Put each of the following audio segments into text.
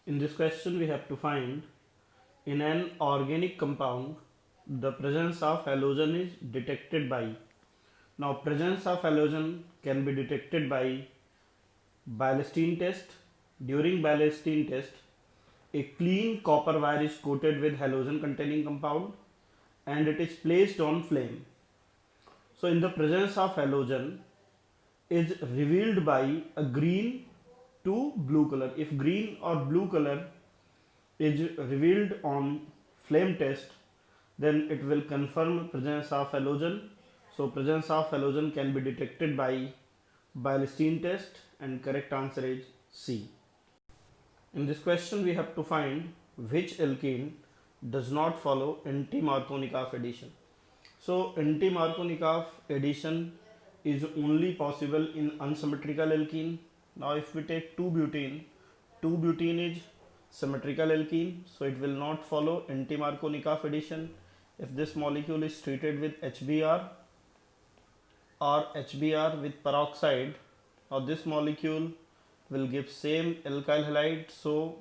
In this question, we have to find in an organic compound the presence of halogen is detected by. Now, presence of halogen can be detected by Bilstein test. During Bilstein test, a clean copper wire is coated with halogen containing compound and it is placed on flame. So, in the presence of halogen is revealed by a green to blue color. If green or blue color is revealed on flame test, then it will confirm presence of halogen. So presence of halogen can be detected by Bilstein test and correct answer is C. In this question we have to find which alkene does not follow anti-Markovnikov addition. So anti-Markovnikov addition is only possible in unsymmetrical alkene. Now if we take 2-butene is symmetrical alkene, so it will not follow anti-Markovnikov addition. If this molecule is treated with HBr or HBr with peroxide, now this molecule will give same alkyl halide, so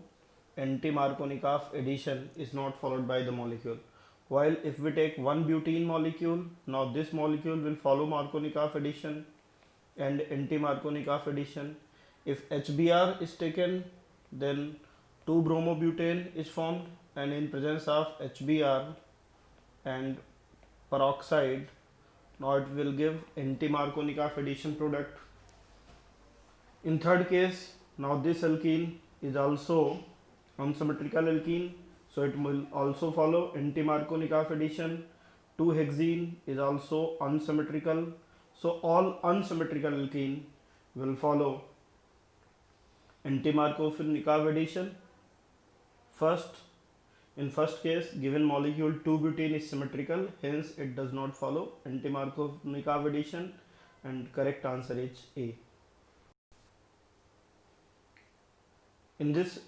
anti-Markovnikov addition is not followed by the molecule. While if we take 1-butene molecule, now this molecule will follow Markovnikov addition and anti-Markovnikov addition. If HBr is taken, then 2-bromobutane is formed, and in presence of HBr and peroxide, now it will give anti-Markovnikov addition product. In third case, now this alkene is also unsymmetrical alkene, so it will also follow anti-Markovnikov addition. 2-hexene is also unsymmetrical, so all unsymmetrical alkene will follow anti-Markovnikov addition. In first case, given molecule 2-butene is symmetrical, hence it does not follow anti-Markovnikov addition, and correct answer is A. In this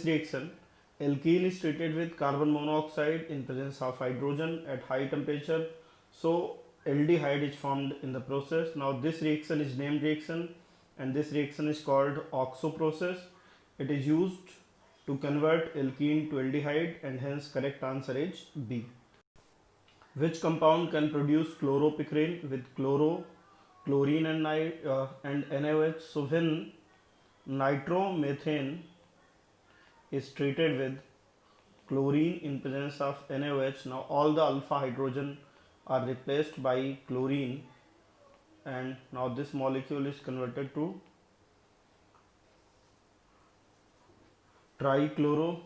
reaction, alkene is treated with carbon monoxide in presence of hydrogen at high temperature, so aldehyde is formed in the process. Now this reaction is named reaction, and this reaction is called OXO process. It is used to convert alkene to aldehyde, and hence correct answer is B. Which compound can produce chloropicrin with chlorine and NaOH? So when nitromethane is treated with chlorine in presence of NaOH, now all the alpha hydrogen are replaced by chlorine, and now this molecule is converted to trichloro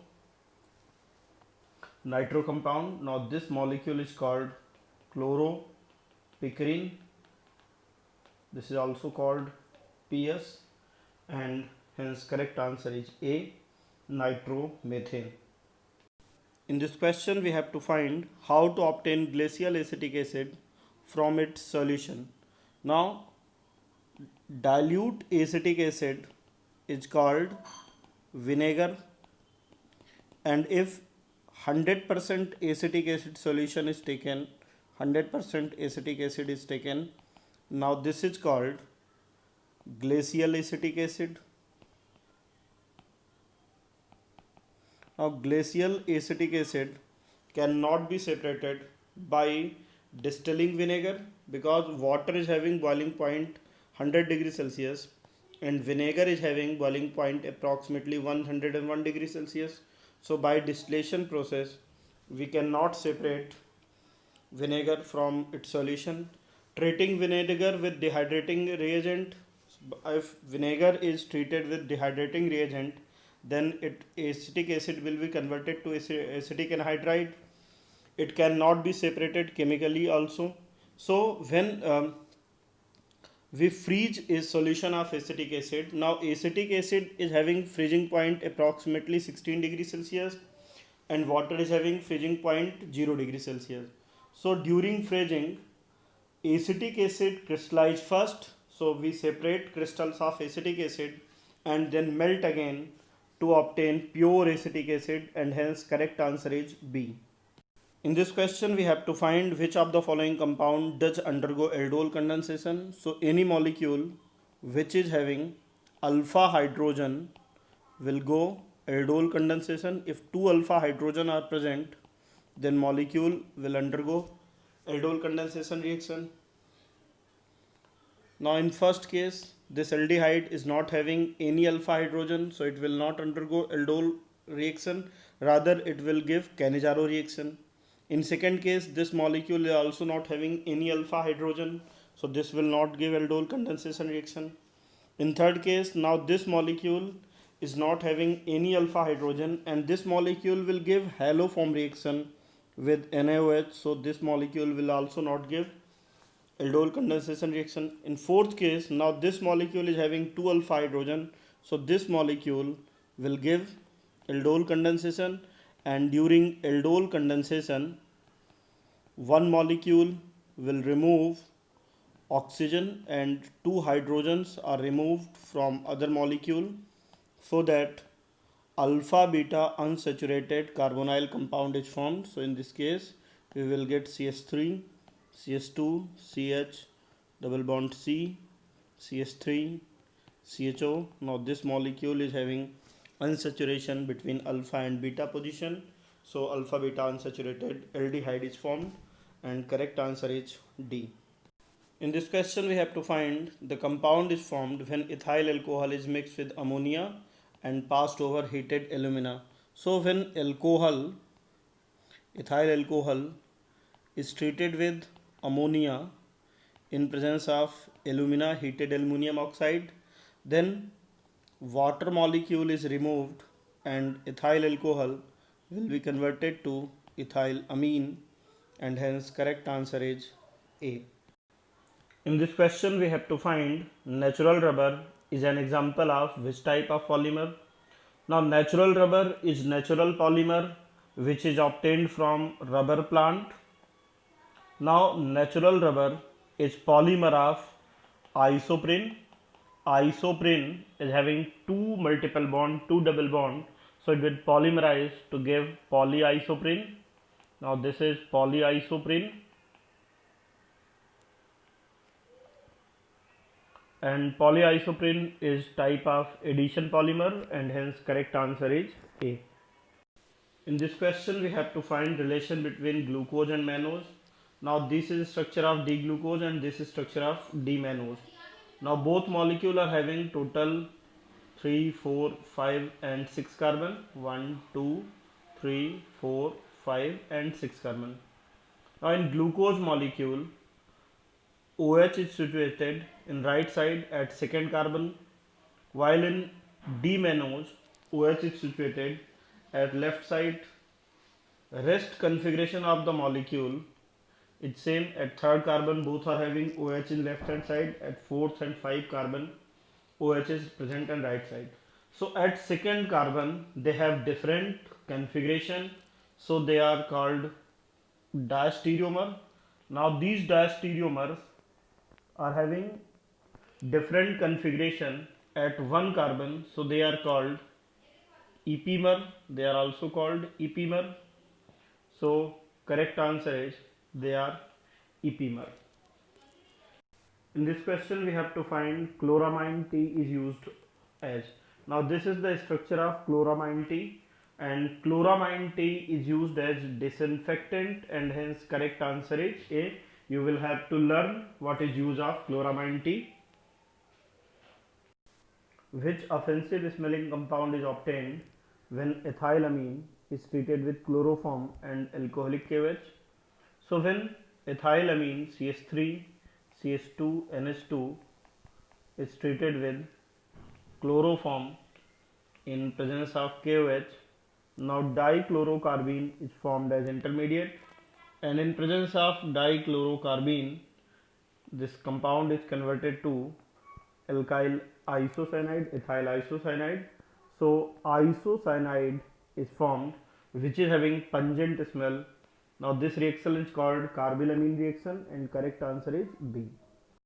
nitro compound. Now this molecule is called chloropicrin. This is also called PS, and hence correct answer is A, nitromethane. In this question we have to find how to obtain glacial acetic acid from its solution. Now dilute acetic acid is called vinegar, and if 100% acetic acid solution is taken, 100% acetic acid is taken, now this is called glacial acetic acid. Now glacial acetic acid cannot be separated by distilling vinegar, because water is having boiling point 100 degrees Celsius and vinegar is having boiling point approximately 101 degrees Celsius. So by distillation process we cannot separate vinegar from its solution. Treating vinegar with dehydrating reagent, if vinegar is treated with dehydrating reagent, then acetic acid will be converted to acetic anhydride. It cannot be separated chemically also. So when we freeze a solution of acetic acid, now acetic acid is having freezing point approximately 16 degrees Celsius and water is having freezing point 0 degrees Celsius. So during freezing, acetic acid crystallize first, so we separate crystals of acetic acid and then melt again to obtain pure acetic acid, and hence correct answer is B. In this question we have to find which of the following compound does undergo aldol condensation. So any molecule which is having alpha hydrogen will go aldol condensation. If 2 alpha hydrogen are present, then molecule will undergo aldol condensation reaction. Now in first case, this aldehyde is not having any alpha hydrogen, so it will not undergo aldol reaction, rather it will give Cannizzaro reaction. In second case, this molecule is also not having any alpha hydrogen, so this will not give aldol condensation reaction. In third case, now this molecule is not having any alpha hydrogen, and this molecule will give halo form reaction with NaOH, so this molecule will also not give aldol condensation reaction. In fourth case, now this molecule is having 2 alpha hydrogen, so this molecule will give aldol condensation, and during aldol condensation, one molecule will remove oxygen and 2 hydrogens are removed from other molecule, so that alpha beta unsaturated carbonyl compound is formed. So in this case, we will get CH3, CH2, CH, double bond C, CH3, CHO. Now this molecule is having unsaturation between alpha and beta position, so alpha beta unsaturated aldehyde is formed, and correct answer is D. In this question, we have to find the compound is formed when ethyl alcohol is mixed with ammonia and passed over heated alumina. So when ethyl alcohol is treated with ammonia in presence of alumina, heated aluminum oxide, then water molecule is removed and ethyl alcohol will be converted to ethylamine, and hence correct answer is A. In this question, we have to find natural rubber is an example of which type of polymer. Now natural rubber is natural polymer which is obtained from rubber plant. Now natural rubber is polymer of isoprene. Isoprene is having two multiple bond, two double bond, so it will polymerize to give polyisoprene. Now this is polyisoprene, and polyisoprene is type of addition polymer, and hence correct answer is A. In this question, we have to find relation between glucose and mannose. Now this is structure of D-glucose and this is structure of D-mannose. Now both molecules are having total 3, 4, 5 and 6 carbon. 1, 2, 3, 4, 5 and 6 carbon. Now in glucose molecule, OH is situated in right side at second carbon, while in D-mannose, OH is situated at left side. Rest configuration of the molecule it's same at third carbon, both are having OH in left hand side. At fourth and 5 carbon, OH is present on right side. So at second carbon, they have different configuration, so they are called diastereomer. Now these diastereomers are having different configuration at one carbon, so they are called epimer. They are also called epimer. So correct answer is they are epimer. In this question, we have to find chloramine T is used as. Now this is the structure of chloramine T, and chloramine T is used as disinfectant, and hence correct answer is A. You will have to learn what is use of chloramine T. Which offensive smelling compound is obtained when ethylamine is treated with chloroform and alcoholic KOH? So when ethylamine CH3, CH2, NH2 is treated with chloroform in presence of KOH, now dichlorocarbene is formed as intermediate, and in presence of dichlorocarbene, this compound is converted to alkyl isocyanide, ethyl isocyanide. So isocyanide is formed which is having pungent smell. Now this reaction is called carbylamine reaction, and correct answer is B.